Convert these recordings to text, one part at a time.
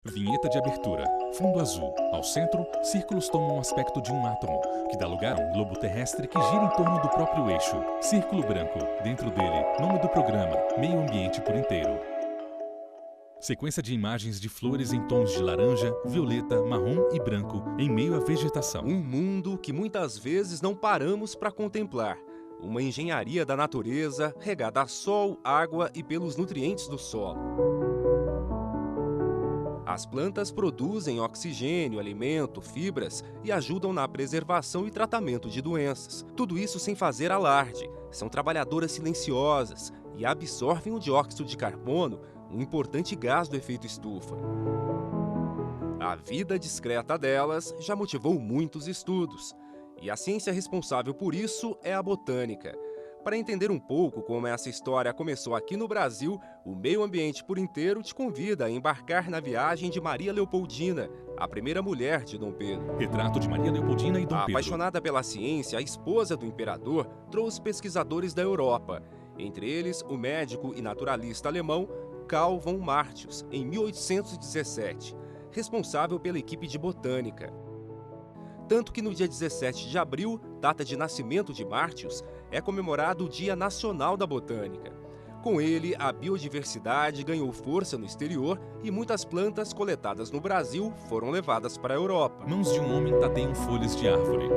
Vinheta de abertura. Fundo azul. Ao centro, círculos tomam o aspecto de um átomo, que dá lugar a um globo terrestre que gira em torno do próprio eixo. Círculo branco. Dentro dele, nome do programa, Meio Ambiente por Inteiro. Sequência de imagens de flores em tons de laranja, violeta, marrom e branco, em meio à vegetação. Um mundo que muitas vezes não paramos para contemplar. Uma engenharia da natureza, regada a sol, água e pelos nutrientes do solo. As plantas produzem oxigênio, alimento, fibras e ajudam na preservação e tratamento de doenças. Tudo isso sem fazer alarde. São trabalhadoras silenciosas e absorvem o dióxido de carbono, um importante gás do efeito estufa. A vida discreta delas já motivou muitos estudos. E a ciência responsável por isso é a botânica. Para entender um pouco como essa história começou aqui no Brasil, o Meio Ambiente por Inteiro te convida a embarcar na viagem de Maria Leopoldina, a primeira mulher de Dom Pedro. Retrato de Maria Leopoldina e Dom Pedro. Apaixonada pela ciência, a esposa do imperador trouxe pesquisadores da Europa, entre eles o médico e naturalista alemão Carl von Martius, em 1817, responsável pela equipe de botânica. Tanto que no dia 17 de abril, data de nascimento de Martius, é comemorado o Dia Nacional da Botânica. Com ele, a biodiversidade ganhou força no exterior e muitas plantas coletadas no Brasil foram levadas para a Europa. Mãos de um homem tateiam folhas de árvore.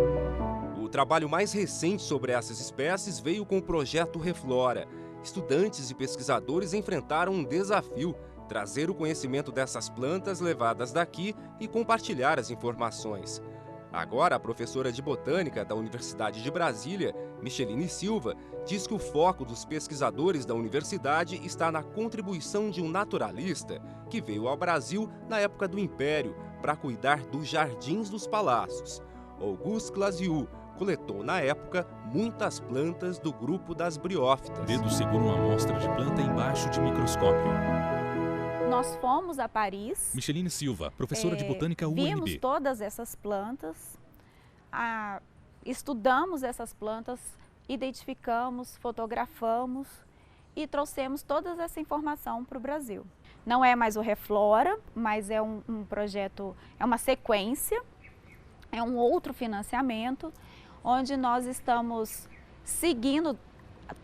O trabalho mais recente sobre essas espécies veio com o projeto Reflora. Estudantes e pesquisadores enfrentaram um desafio: trazer o conhecimento dessas plantas levadas daqui e compartilhar as informações. Agora, a professora de botânica da Universidade de Brasília, Micheline Silva, diz que o foco dos pesquisadores da universidade está na contribuição de um naturalista que veio ao Brasil na época do Império para cuidar dos jardins dos palácios. Auguste Claziou coletou, na época, muitas plantas do grupo das briófitas. Dedos seguram uma amostra de planta embaixo de microscópio. Nós fomos a Paris. Micheline Silva, professora de botânica UNB. Vimos todas essas plantas, estudamos essas plantas, identificamos, fotografamos e trouxemos toda essa informação para o Brasil. Não é mais o Reflora, mas é um projeto, é uma sequência, é um outro financiamento, onde nós estamos seguindo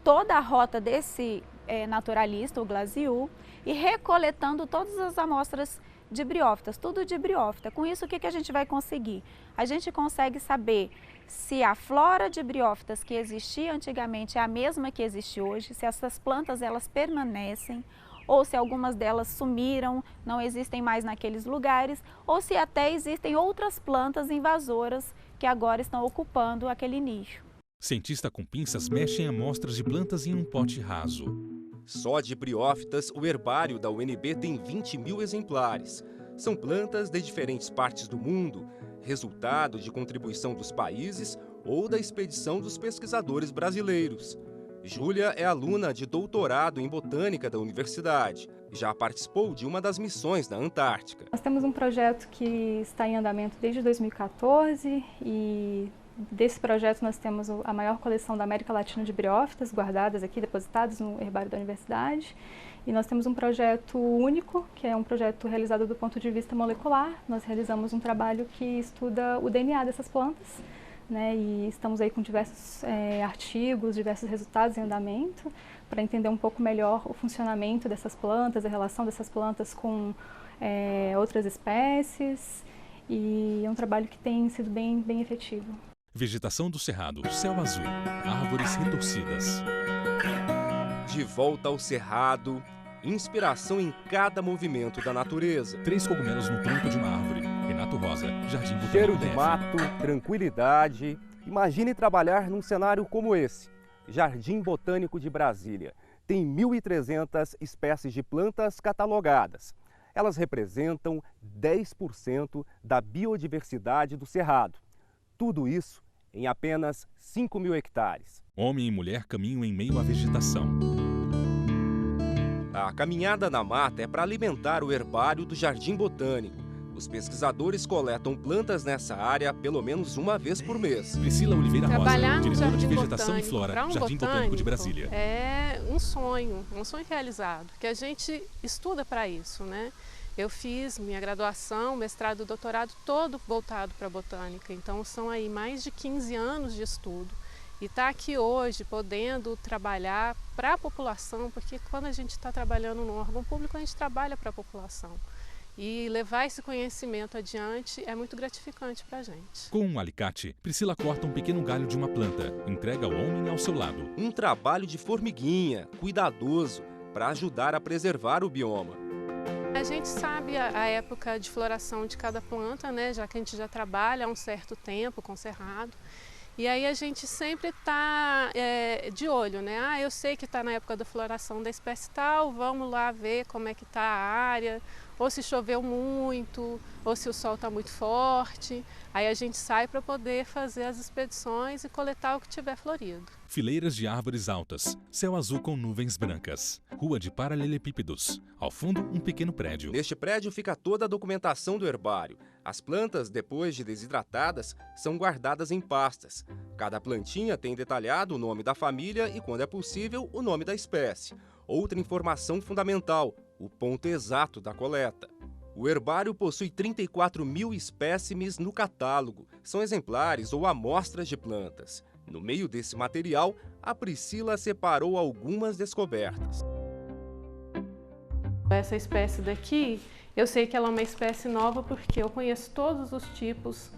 toda a rota desse naturalista, o Claziou, e recoletando todas as amostras de briófitas, tudo de briófita. Com isso, o que a gente vai conseguir? A gente consegue saber se a flora de briófitas que existia antigamente é a mesma que existe hoje, se essas plantas elas permanecem, ou se algumas delas sumiram, não existem mais naqueles lugares, ou se até existem outras plantas invasoras que agora estão ocupando aquele nicho. Cientista com pinças mexe em amostras de plantas em um pote raso. Só de briófitas, o herbário da UNB tem 20 mil exemplares. São plantas de diferentes partes do mundo, resultado de contribuição dos países ou da expedição dos pesquisadores brasileiros. Júlia é aluna de doutorado em botânica da universidade. Já participou de uma das missões na Antártica. Nós temos um projeto que está em andamento desde 2014 e desse projeto nós temos a maior coleção da América Latina de briófitas guardadas aqui, depositadas no herbário da universidade. E nós temos um projeto único, que é um projeto realizado do ponto de vista molecular. Nós realizamos um trabalho que estuda o DNA dessas plantas, né? E estamos aí com diversos artigos, diversos resultados em andamento, para entender um pouco melhor o funcionamento dessas plantas, a relação dessas plantas com outras espécies. E é um trabalho que tem sido bem efetivo. Vegetação do Cerrado, céu azul, árvores retorcidas. De volta ao Cerrado, inspiração em cada movimento da natureza. 3 cogumelos no tronco de uma árvore. Renato Rosa, Jardim Botânico. Cheiro de DF. mato, tranquilidade. Imagine trabalhar num cenário como esse. Jardim Botânico de Brasília. Tem 1.300 espécies de plantas catalogadas. Elas representam 10% da biodiversidade do Cerrado. Tudo isso em apenas 5 mil hectares. Homem e mulher caminham em meio à vegetação. A caminhada na mata é para alimentar o herbário do Jardim Botânico. Os pesquisadores coletam plantas nessa área pelo menos uma vez por mês. Priscila Oliveira Rosa, Trabalhar no diretora de Jardim Vegetação e Flora, para um Jardim Botânico de Brasília. É um sonho realizado, que a gente estuda para isso, né? Eu fiz minha graduação, mestrado e doutorado todo voltado para a botânica, então são aí mais de 15 anos de estudo. E estar aqui hoje podendo trabalhar para a população, porque quando a gente está trabalhando no órgão público, a gente trabalha para a população. E levar esse conhecimento adiante é muito gratificante para a gente. Com um alicate, Priscila corta um pequeno galho de uma planta, entrega ao homem ao seu lado. Um trabalho de formiguinha, cuidadoso, para ajudar a preservar o bioma. A gente sabe a época de floração de cada planta, né? Já que a gente já trabalha há um certo tempo com cerrado. E aí a gente sempre está de olho, né? Ah, eu sei que está na época da floração da espécie tal, vamos lá ver como é que está a área, ou se choveu muito, ou se o sol está muito forte. Aí a gente sai para poder fazer as expedições e coletar o que tiver florido. Fileiras de árvores altas, céu azul com nuvens brancas, rua de paralelepípedos, ao fundo um pequeno prédio. Neste prédio fica toda a documentação do herbário. As plantas, depois de desidratadas, são guardadas em pastas. Cada plantinha tem detalhado o nome da família e, quando é possível, o nome da espécie. Outra informação fundamental, o ponto exato da coleta. O herbário possui 34 mil espécimes no catálogo. São exemplares ou amostras de plantas. No meio desse material, a Priscila separou algumas descobertas. Essa espécie daqui, eu sei que ela é uma espécie nova porque eu conheço todos os tipos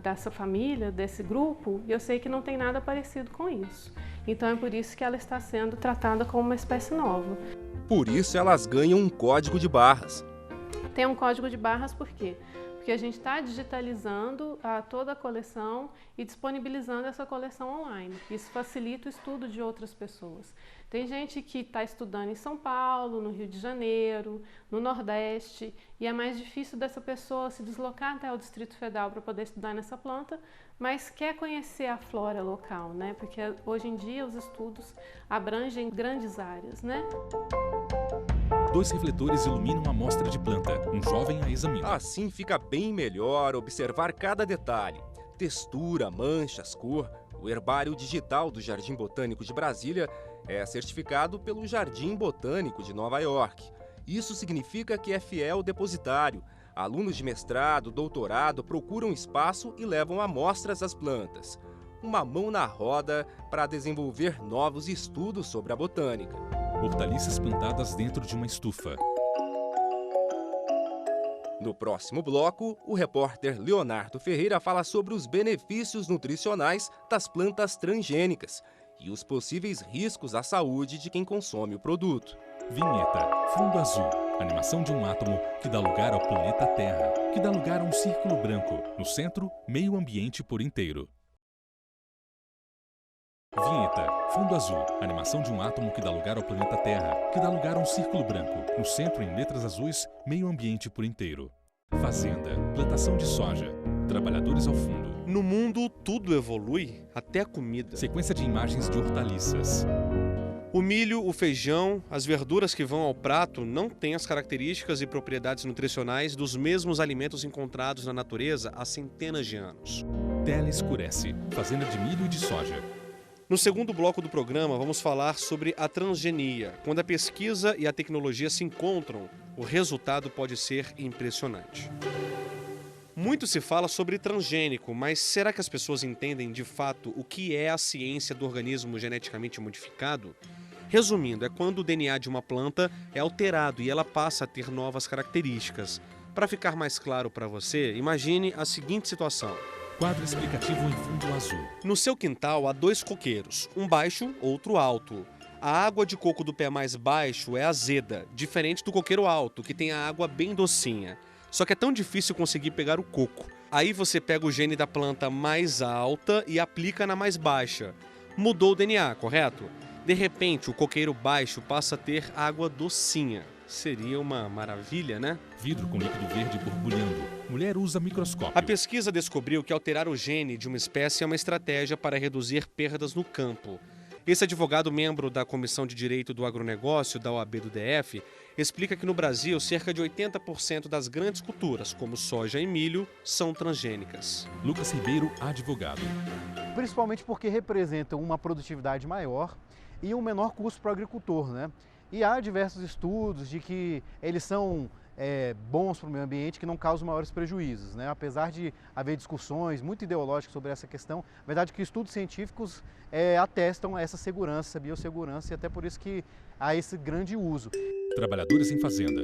dessa família, desse grupo, e eu sei que não tem nada parecido com isso. Então é por isso que ela está sendo tratada como uma espécie nova. Por isso elas ganham um código de barras. Tem um código de barras por quê? Porque a gente está digitalizando toda a coleção e disponibilizando essa coleção online. Isso facilita o estudo de outras pessoas. Tem gente que está estudando em São Paulo, no Rio de Janeiro, no Nordeste, e é mais difícil dessa pessoa se deslocar até o Distrito Federal para poder estudar nessa planta, mas quer conhecer a flora local, né? Porque hoje em dia os estudos abrangem grandes áreas, né? 2 refletores iluminam a amostra de planta. Um jovem a examina. Assim fica bem melhor observar cada detalhe. Textura, manchas, cor. O herbário digital do Jardim Botânico de Brasília é certificado pelo Jardim Botânico de Nova York. Isso significa que é fiel depositário. Alunos de mestrado, doutorado procuram espaço e levam amostras das plantas. Uma mão na roda para desenvolver novos estudos sobre a botânica. Hortaliças plantadas dentro de uma estufa. No próximo bloco, o repórter Leonardo Ferreira fala sobre os benefícios nutricionais das plantas transgênicas e os possíveis riscos à saúde de quem consome o produto. Vinheta, fundo azul, animação de um átomo que dá lugar ao planeta Terra, que dá lugar a um círculo branco, no centro, meio ambiente por inteiro. Vinheta, fundo azul, animação de um átomo que dá lugar ao planeta Terra, que dá lugar a um círculo branco, no centro, em letras azuis, meio ambiente por inteiro. Fazenda, plantação de soja, trabalhadores ao fundo. No mundo, tudo evolui, até a comida. Sequência de imagens de hortaliças. O milho, o feijão, as verduras que vão ao prato não têm as características e propriedades nutricionais dos mesmos alimentos encontrados na natureza há centenas de anos. Tela escurece, fazenda de milho e de soja. No segundo bloco do programa, vamos falar sobre a transgenia. Quando a pesquisa e a tecnologia se encontram, o resultado pode ser impressionante. Muito se fala sobre transgênico, mas será que as pessoas entendem de fato o que é a ciência do organismo geneticamente modificado? Resumindo, é quando o DNA de uma planta é alterado e ela passa a ter novas características. Para ficar mais claro para você, imagine a seguinte situação. Quadro explicativo em fundo azul. No seu quintal há 2 coqueiros, um baixo, outro alto. A água de coco do pé mais baixo é azeda, diferente do coqueiro alto, que tem a água bem docinha. Só que é tão difícil conseguir pegar o coco. Aí você pega o gene da planta mais alta e aplica na mais baixa. Mudou o DNA, correto? De repente, o coqueiro baixo passa a ter água docinha. Seria uma maravilha, né? Vidro com líquido verde borbulhando. Mulher usa microscópio. A pesquisa descobriu que alterar o gene de uma espécie é uma estratégia para reduzir perdas no campo. Esse advogado, membro da Comissão de Direito do Agronegócio da OAB do DF, explica que no Brasil cerca de 80% das grandes culturas, como soja e milho, são transgênicas. Lucas Ribeiro, advogado. Principalmente porque representam uma produtividade maior e um menor custo para o agricultor, né? E há diversos estudos de que eles são bons para o meio ambiente, que não causam maiores prejuízos, né? Apesar de haver discussões muito ideológicas sobre essa questão, a verdade é que estudos científicos atestam essa segurança, biossegurança, e até por isso que há esse grande uso. Trabalhadores em fazenda.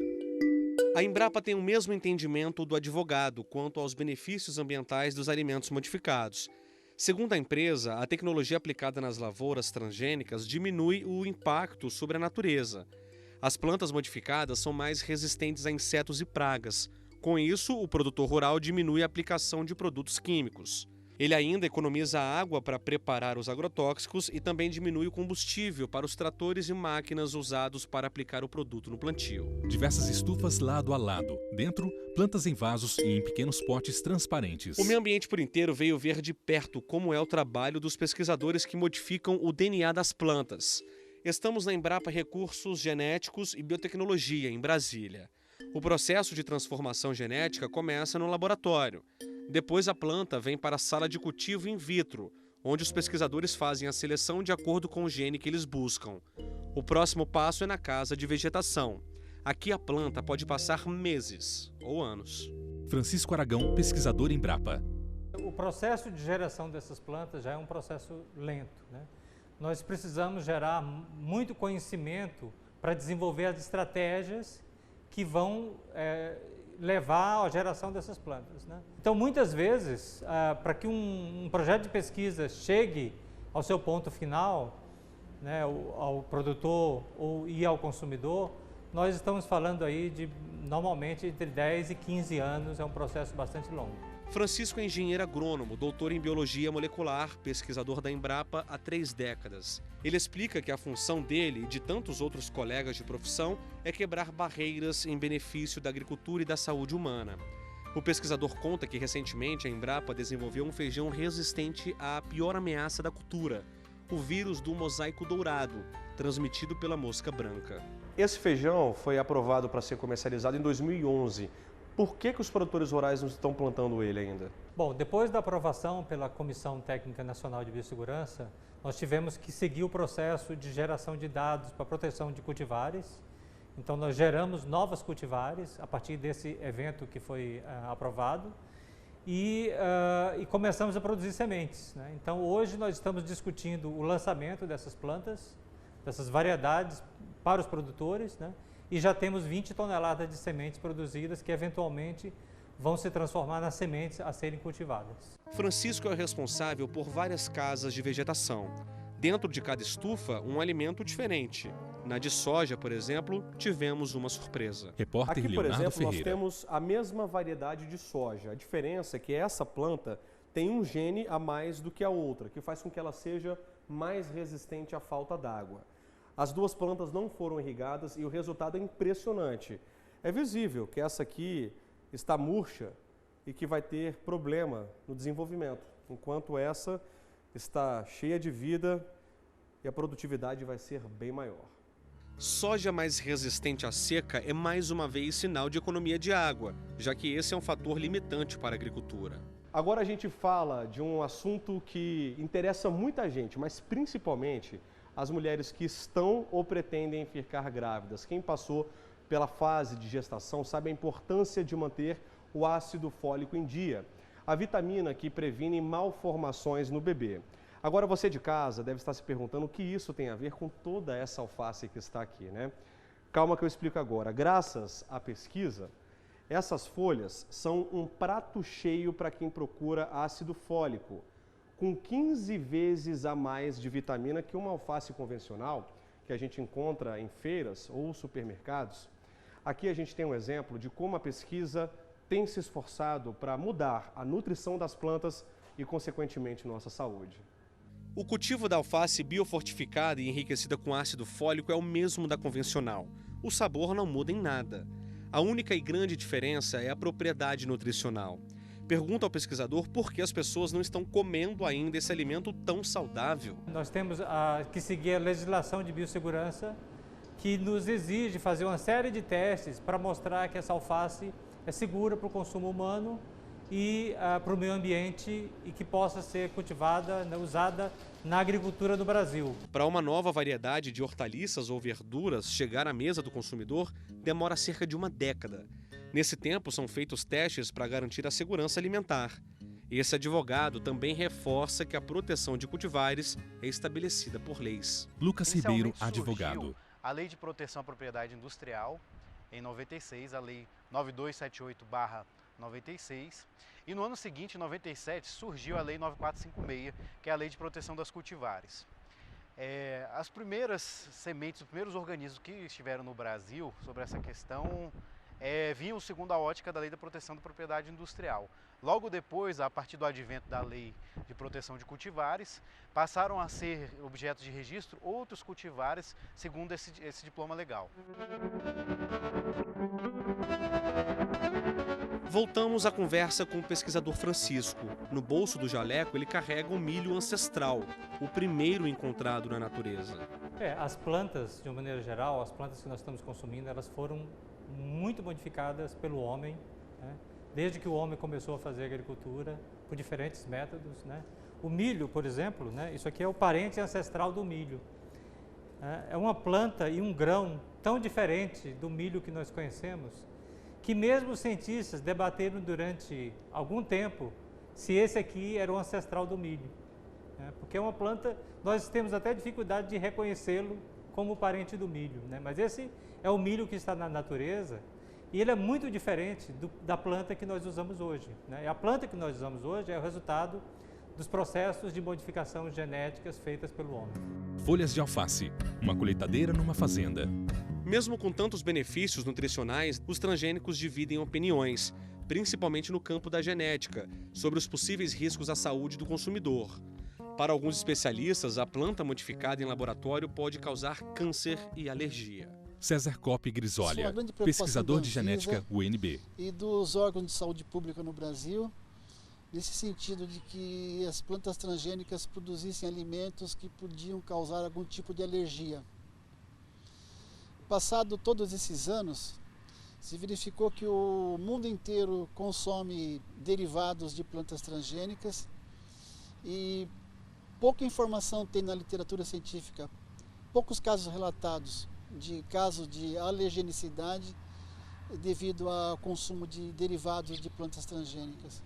A Embrapa tem o mesmo entendimento do advogado quanto aos benefícios ambientais dos alimentos modificados. Segundo a empresa, a tecnologia aplicada nas lavouras transgênicas diminui o impacto sobre a natureza. As plantas modificadas são mais resistentes a insetos e pragas. Com isso, o produtor rural diminui a aplicação de produtos químicos. Ele ainda economiza água para preparar os agrotóxicos e também diminui o combustível para os tratores e máquinas usados para aplicar o produto no plantio. Diversas estufas lado a lado. Dentro, plantas em vasos e em pequenos potes transparentes. O meio ambiente por inteiro veio ver de perto como é o trabalho dos pesquisadores que modificam o DNA das plantas. Estamos na Embrapa Recursos Genéticos e Biotecnologia, em Brasília. O processo de transformação genética começa no laboratório. Depois a planta vem para a sala de cultivo in vitro, onde os pesquisadores fazem a seleção de acordo com o gene que eles buscam. O próximo passo é na casa de vegetação. Aqui a planta pode passar meses ou anos. Francisco Aragão, pesquisador Embrapa. O processo de geração dessas plantas já é um processo lento, né? Nós precisamos gerar muito conhecimento para desenvolver as estratégias que vão levar à geração dessas plantas, né? Então, muitas vezes, para que um projeto de pesquisa chegue ao seu ponto final, né, ao produtor e ao consumidor, nós estamos falando aí de, normalmente, entre 10 e 15 anos, é um processo bastante longo. Francisco é engenheiro agrônomo, doutor em biologia molecular, pesquisador da Embrapa há 3 décadas. Ele explica que a função dele e de tantos outros colegas de profissão é quebrar barreiras em benefício da agricultura e da saúde humana. O pesquisador conta que recentemente a Embrapa desenvolveu um feijão resistente à pior ameaça da cultura, o vírus do mosaico dourado, transmitido pela mosca branca. Esse feijão foi aprovado para ser comercializado em 2011. Por que os produtores rurais não estão plantando ele ainda? Bom, depois da aprovação pela Comissão Técnica Nacional de Biossegurança, nós tivemos que seguir o processo de geração de dados para proteção de cultivares. Então, nós geramos novas cultivares a partir desse evento que foi aprovado e começamos a produzir sementes, né? Então, hoje nós estamos discutindo o lançamento dessas plantas, dessas variedades para os produtores, né? E já temos 20 toneladas de sementes produzidas que eventualmente vão se transformar nas sementes a serem cultivadas. Francisco é o responsável por várias casas de vegetação. Dentro de cada estufa, um alimento diferente. Na de soja, por exemplo, tivemos uma surpresa. Repórter Aqui, por Leonardo exemplo, nós Ferreira. temos a mesma variedade de soja. A diferença é que essa planta tem um gene a mais do que a outra, que faz com que ela seja mais resistente à falta d'água. As duas plantas não foram irrigadas e o resultado é impressionante. É visível que essa aqui está murcha e que vai ter problema no desenvolvimento, enquanto essa está cheia de vida e a produtividade vai ser bem maior. Soja mais resistente à seca é mais uma vez sinal de economia de água, já que esse é um fator limitante para a agricultura. Agora a gente fala de um assunto que interessa muita gente, mas principalmente as mulheres que estão ou pretendem ficar grávidas. Quem passou pela fase de gestação sabe a importância de manter o ácido fólico em dia, a vitamina que previne malformações no bebê. Agora você de casa deve estar se perguntando o que isso tem a ver com toda essa alface que está aqui, né? Calma que eu explico agora. Graças à pesquisa, essas folhas são um prato cheio para quem procura ácido fólico, com 15 vezes a mais de vitamina que uma alface convencional, que a gente encontra em feiras ou supermercados. Aqui a gente tem um exemplo de como a pesquisa tem se esforçado para mudar a nutrição das plantas e, consequentemente, nossa saúde. O cultivo da alface biofortificada e enriquecida com ácido fólico é o mesmo da convencional. O sabor não muda em nada. A única e grande diferença é a propriedade nutricional. Pergunta ao pesquisador por que as pessoas não estão comendo ainda esse alimento tão saudável. Nós temos que seguir a legislação de biossegurança, que nos exige fazer uma série de testes para mostrar que essa alface é segura para o consumo humano e para o meio ambiente e que possa ser cultivada, usada na agricultura do Brasil. Para uma nova variedade de hortaliças ou verduras chegar à mesa do consumidor, demora cerca de uma década. Nesse tempo, são feitos testes para garantir a segurança alimentar. Esse advogado também reforça que a proteção de cultivares é estabelecida por leis. Lucas Ribeiro, advogado. A Lei de Proteção à Propriedade Industrial, em 96, a Lei 9278/96, e no ano seguinte, em 97, surgiu a Lei 9456, que é a Lei de Proteção das Cultivares. As primeiras sementes, os primeiros organismos que estiveram no Brasil sobre essa questão vinham segundo a ótica da Lei da Proteção da Propriedade Industrial. Logo depois, a partir do advento da Lei de Proteção de Cultivares, passaram a ser objetos de registro outros cultivares segundo esse diploma legal. Voltamos à conversa com o pesquisador Francisco. No bolso do jaleco, ele carrega um milho ancestral, o primeiro encontrado na natureza. As plantas, de uma maneira geral, as plantas que nós estamos consumindo, elas foram muito modificadas pelo homem, né? Desde que o homem começou a fazer agricultura, por diferentes métodos, né? O milho, por exemplo, né? Isso aqui é o parente ancestral do milho. É uma planta e um grão tão diferente do milho que nós conhecemos, que mesmo os cientistas debateram durante algum tempo se esse aqui era o ancestral do milho. Porque é uma planta, nós temos até dificuldade de reconhecê-lo como parente do milho, né? Mas esse é o milho que está na natureza e ele é muito diferente da planta que nós usamos hoje, né? E a planta que nós usamos hoje é o resultado dos processos de modificação genéticas feitas pelo homem. Folhas de alface, uma colheitadeira numa fazenda. Mesmo com tantos benefícios nutricionais, os transgênicos dividem opiniões, principalmente no campo da genética, sobre os possíveis riscos à saúde do consumidor. Para alguns especialistas, a planta modificada em laboratório pode causar câncer e alergia. César Coppe Grisolha, pesquisador de genética UNB. E dos órgãos de saúde pública no Brasil, nesse sentido de que as plantas transgênicas produzissem alimentos que podiam causar algum tipo de alergia. Passado todos esses anos, se verificou que o mundo inteiro consome derivados de plantas transgênicas e pouca informação tem na literatura científica, poucos casos relatados de casos de alergenicidade devido ao consumo de derivados de plantas transgênicas.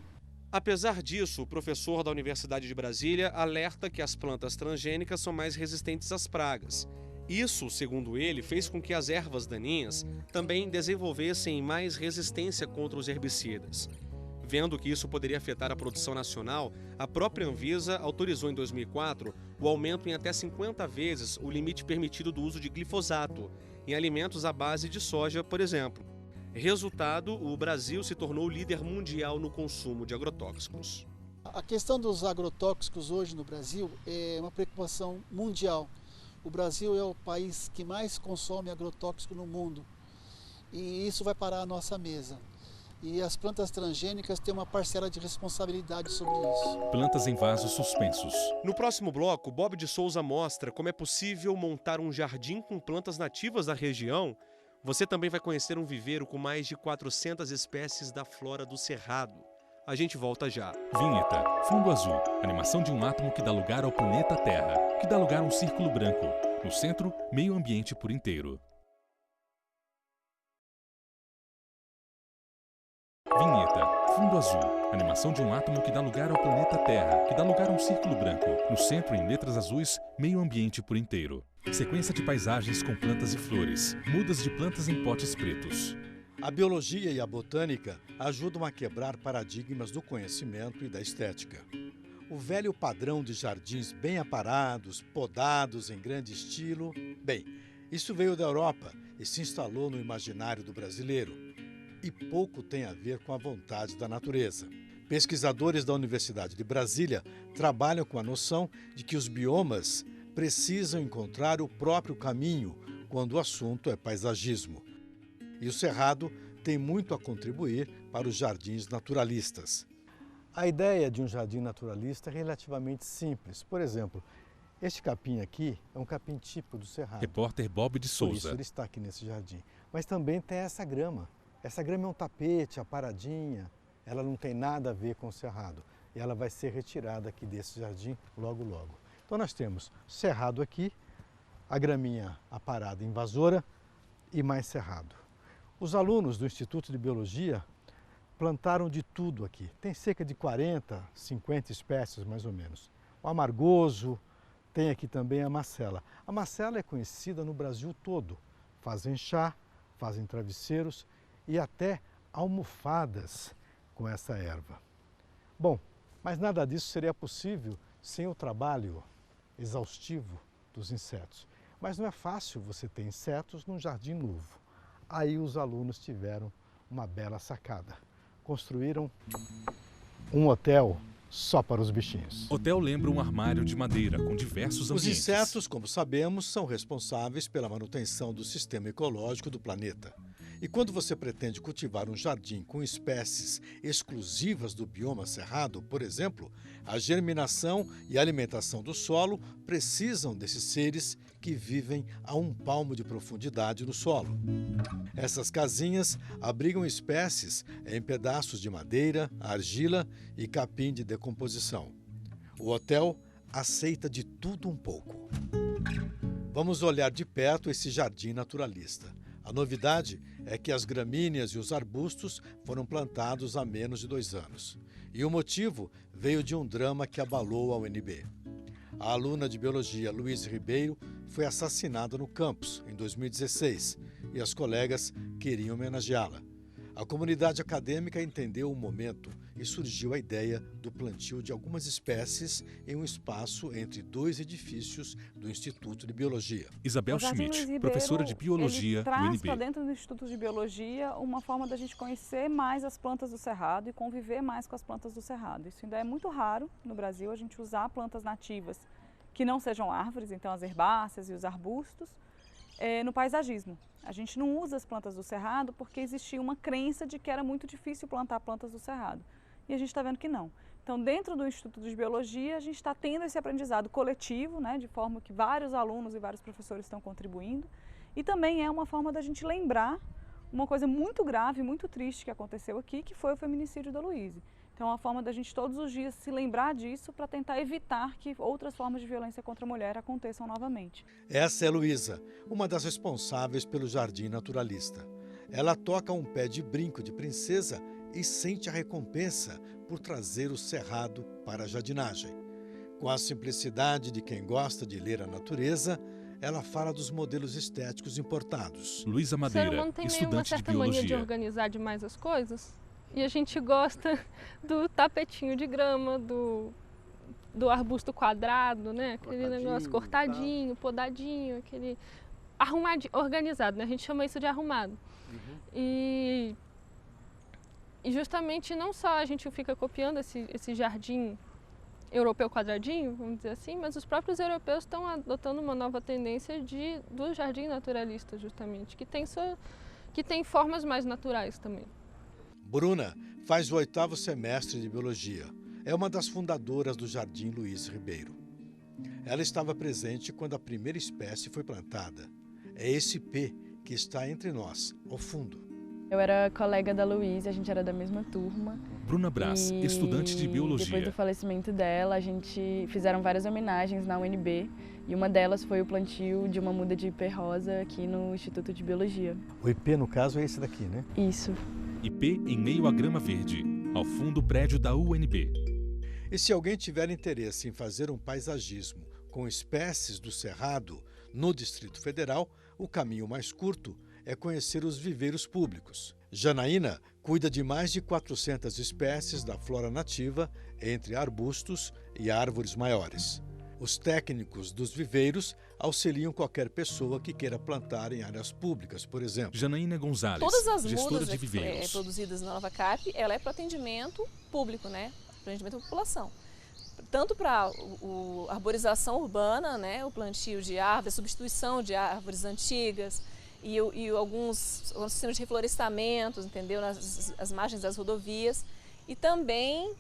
Apesar disso, o professor da Universidade de Brasília alerta que as plantas transgênicas são mais resistentes às pragas. Isso, segundo ele, fez com que as ervas daninhas também desenvolvessem mais resistência contra os herbicidas. Vendo que isso poderia afetar a produção nacional, a própria Anvisa autorizou em 2004 o aumento em até 50 vezes o limite permitido do uso de glifosato em alimentos à base de soja, por exemplo. Resultado, o Brasil se tornou líder mundial no consumo de agrotóxicos. A questão dos agrotóxicos hoje no Brasil é uma preocupação mundial. O Brasil é o país que mais consome agrotóxico no mundo e isso vai parar à nossa mesa. E as plantas transgênicas têm uma parcela de responsabilidade sobre isso. Plantas em vasos suspensos. No próximo bloco, Bob de Souza mostra como é possível montar um jardim com plantas nativas da região. Você também vai conhecer um viveiro com mais de 400 espécies da flora do Cerrado. A gente volta já. Vinheta, fundo azul, animação de um átomo que dá lugar ao planeta Terra, que dá lugar a um círculo branco. No centro, meio ambiente por inteiro. Vinheta, fundo azul, animação de um átomo que dá lugar ao planeta Terra, que dá lugar a um círculo branco. No centro, em letras azuis, meio ambiente por inteiro. Sequência de paisagens com plantas e flores, mudas de plantas em potes pretos. A biologia e a botânica ajudam a quebrar paradigmas do conhecimento e da estética. O velho padrão de jardins bem aparados, podados em grande estilo, bem, isso veio da Europa e se instalou no imaginário do brasileiro. E pouco tem a ver com a vontade da natureza. Pesquisadores da Universidade de Brasília trabalham com a noção de que os biomas precisam encontrar o próprio caminho quando o assunto é paisagismo. E o Cerrado tem muito a contribuir para os jardins naturalistas. A ideia de um jardim naturalista é relativamente simples. Por exemplo, este capim aqui é um capim típico do Cerrado. Repórter Bob de Souza. Por isso ele está aqui nesse jardim. Mas também tem essa grama. Essa grama é um tapete, aparadinha. ela não tem nada a ver com o cerrado. E ela vai ser retirada aqui desse jardim logo, logo. Então nós temos cerrado aqui, a graminha aparada invasora e mais cerrado. Os alunos do Instituto de Biologia plantaram de tudo aqui. Tem cerca de 40, 50 espécies mais ou menos. O amargoso, tem aqui também a macela. A macela é conhecida no Brasil todo. Fazem chá, fazem travesseiros e até almofadas com essa erva. Bom, mas nada disso seria possível sem o trabalho exaustivo dos insetos. Mas não é fácil você ter insetos num jardim novo. Aí os alunos tiveram uma bela sacada. Construíram um hotel só para os bichinhos. Hotel lembra um armário de madeira com diversos ambientes. Os insetos, como sabemos, são responsáveis pela manutenção do sistema ecológico do planeta. E quando você pretende cultivar um jardim com espécies exclusivas do bioma cerrado, por exemplo, a germinação e a alimentação do solo precisam desses seres que vivem a 1 palmo de profundidade no solo. Essas casinhas abrigam espécies em pedaços de madeira, argila e capim de decomposição. O hotel aceita de tudo um pouco. Vamos olhar de perto esse jardim naturalista. A novidade é que as gramíneas e os arbustos foram plantados há menos de 2 anos. E o motivo veio de um drama que abalou a UNB. A aluna de biologia Luísa Ribeiro foi assassinada no campus em 2016 e as colegas queriam homenageá-la. A comunidade acadêmica entendeu o momento e surgiu a ideia do plantio de algumas espécies em um espaço entre 2 edifícios do Instituto de Biologia. Isabel Schmidt, professora de Biologia do UNB. Traz para dentro do Instituto de Biologia uma forma da gente conhecer mais as plantas do Cerrado e conviver mais com as plantas do Cerrado. Isso ainda é muito raro no Brasil, a gente usar plantas nativas que não sejam árvores, então as herbáceas e os arbustos, no paisagismo. A gente não usa as plantas do Cerrado porque existia uma crença de que era muito difícil plantar plantas do Cerrado. E a gente está vendo que não. Então, dentro do Instituto de Biologia, a gente está tendo esse aprendizado coletivo, né, de forma que vários alunos e vários professores estão contribuindo. E também é uma forma da gente lembrar uma coisa muito grave, muito triste que aconteceu aqui, que foi o feminicídio da Luísa. Então, é uma forma da gente todos os dias se lembrar disso para tentar evitar que outras formas de violência contra a mulher aconteçam novamente. Essa é Luísa, uma das responsáveis pelo Jardim Naturalista. Ela toca um pé de brinco de princesa e sente a recompensa por trazer o cerrado para a jardinagem. Com a simplicidade de quem gosta de ler a natureza, ela fala dos modelos estéticos importados. Luísa Madeira, o ser humano tem estudante uma certa de biologia. mania de organizar demais as coisas. E a gente gosta do tapetinho de grama, do arbusto quadrado, né? Aquele negócio cortadinho, podadinho, aquele arrumadinho, organizado, né? A gente chama isso de arrumado. E justamente não só a gente fica copiando esse jardim europeu quadradinho, vamos dizer assim, mas os próprios europeus estão adotando uma nova tendência do jardim naturalista, justamente, que tem formas mais naturais também. Bruna faz o 8º semestre de Biologia. É uma das fundadoras do Jardim Luísa Ribeiro. Ela estava presente quando a primeira espécie foi plantada. É esse pé que está entre nós, ao fundo. Eu era colega da Luísa, a gente era da mesma turma. Bruna Brás, estudante de biologia. Depois do falecimento dela, a gente fizeram várias homenagens na UNB e uma delas foi o plantio de uma muda de ipê rosa aqui no Instituto de Biologia. O ipê, no caso, é esse daqui, né? Isso. Ipê em meio à grama verde, ao fundo do prédio da UNB. E se alguém tiver interesse em fazer um paisagismo com espécies do Cerrado no Distrito Federal, o caminho mais curto é conhecer os viveiros públicos. Janaína cuida de mais de 400 espécies da flora nativa, entre arbustos e árvores maiores. Os técnicos dos viveiros auxiliam qualquer pessoa que queira plantar em áreas públicas, por exemplo. Janaína Gonzalez, todas as gestora mudas de viveiros. Produzidas na Nova Cap, ela é para atendimento público, né? Atendimento à população. Tanto para a arborização urbana, né? O plantio de árvores, a substituição de árvores antigas e alguns sistemas de reflorestamento, entendeu? As margens das rodovias. E também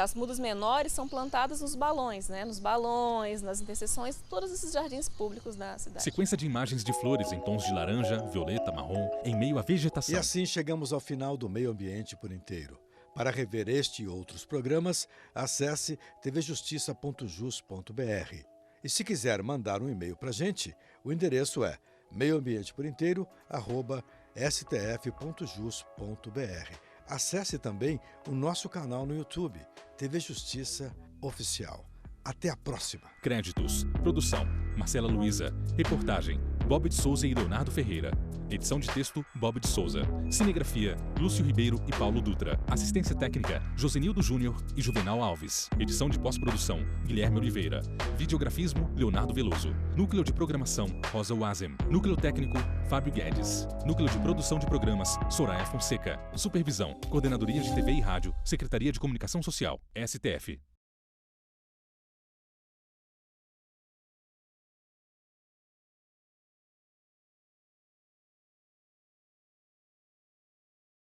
as mudas menores são plantadas nos balões, né? Nos balões, nas interseções, todos esses jardins públicos da cidade. Sequência de imagens de flores em tons de laranja, violeta, marrom, em meio à vegetação. E assim chegamos ao final do meio ambiente por inteiro. Para rever este e outros programas, acesse tvjustiça.jus.br. E se quiser mandar um e-mail para a gente, o endereço é meioambienteporinteiro@stf.jus.br. Acesse também o nosso canal no YouTube, TV Justiça Oficial. Até a próxima. Créditos. Produção: Marcela Luiza. Reportagem: Bob de Souza e Leonardo Ferreira. Edição de texto: Bob de Souza. Cinegrafia: Lúcio Ribeiro e Paulo Dutra. Assistência técnica: Josenildo Júnior e Juvenal Alves. Edição de pós-produção: Guilherme Oliveira. Videografismo: Leonardo Veloso. Núcleo de programação: Rosa Wazem. Núcleo técnico: Fábio Guedes. Núcleo de produção de programas: Soraya Fonseca. Supervisão: Coordenadoria de TV e Rádio, Secretaria de Comunicação Social, STF.